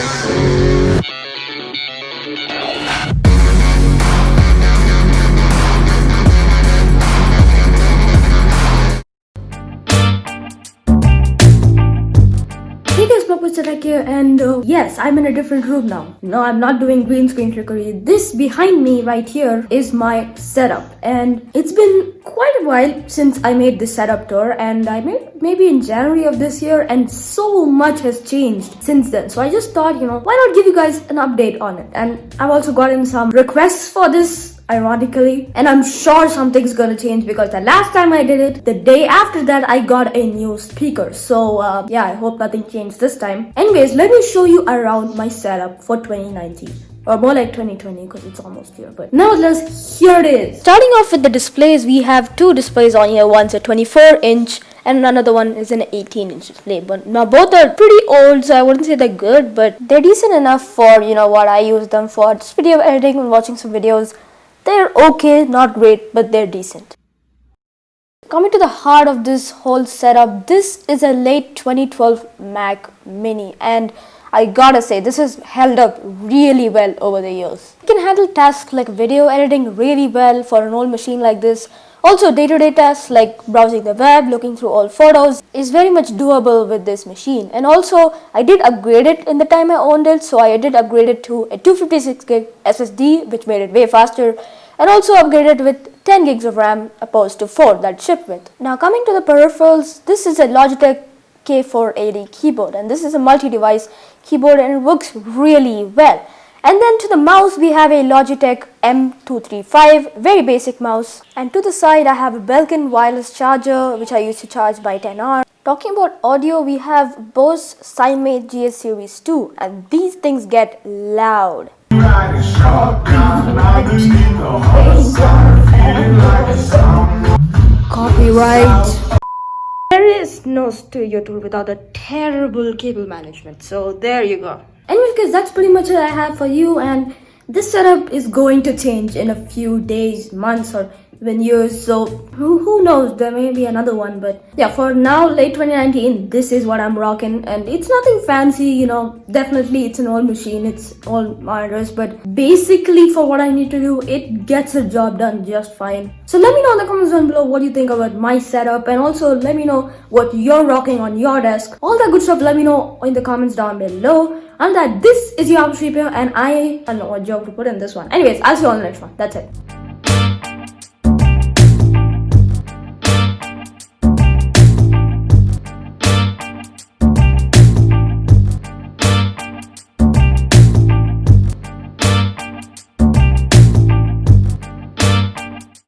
Hey guys, BlockBusterTech here, and yes, I'm in a different room now. No, I'm not doing green screen trickery. This behind me right here is my setup, and it's been quite a while since I made this setup tour, and I made maybe in January of this year, and so much has changed since then. So I just thought, why not give you guys an update on it? And I've also gotten some requests for this, ironically, and I'm sure something's gonna change because the last time I did it, the day after that I got a new speaker. So yeah, I hope nothing changed this time. Anyways, let me show you around my setup for 2019. Or more like 2020 because it's almost here. But nevertheless, here it is. Starting off with the displays, we have two displays on here. One's a 24-inch and another one is an 18-inch display. But now both are pretty old, so I wouldn't say they're good, but they're decent enough for, what I use them for. Just video editing and watching some videos. They're okay, not great, but they're decent. Coming to the heart of this whole setup, this is a late 2012 Mac Mini, and I gotta say, this has held up really well over the years. It can handle tasks like video editing really well for an old machine like this. Also, day-to-day tasks like browsing the web, looking through old photos is very much doable with this machine. And also, I did upgrade it in the time I owned it, so I did upgrade it to a 256 gig SSD, which made it way faster, and also upgraded with 10 gigs of RAM opposed to 4 that shipped with. Now coming to the peripherals, this is a Logitech K480 keyboard, and this is a multi-device keyboard and it works really well. And then to the mouse, we have a Logitech M235, very basic mouse. And to the side, I have a Belkin wireless charger, which I use to charge by 10 hours. Talking about audio, we have Bose Cymate GS Series 2, and these things get loud. Copyright. There is no studio tour without a terrible cable management, so there you go. Anyways guys, that's pretty much what I have for you, and this setup is going to change in a few days, months, or even years, so who knows, there may be another one. But yeah, for now, late 2019, this is what I'm rocking, and it's nothing fancy, definitely it's an old machine, it's all monitors, but basically for what I need to do, it gets the job done just fine. So let me know in the comments down below what you think about my setup, and also let me know what you're rocking on your desk. All that good stuff, let me know in the comments down below. And that this is your Sweeper, and I don't know what joke to put in this one. Anyways, I'll see you on the next one. That's it.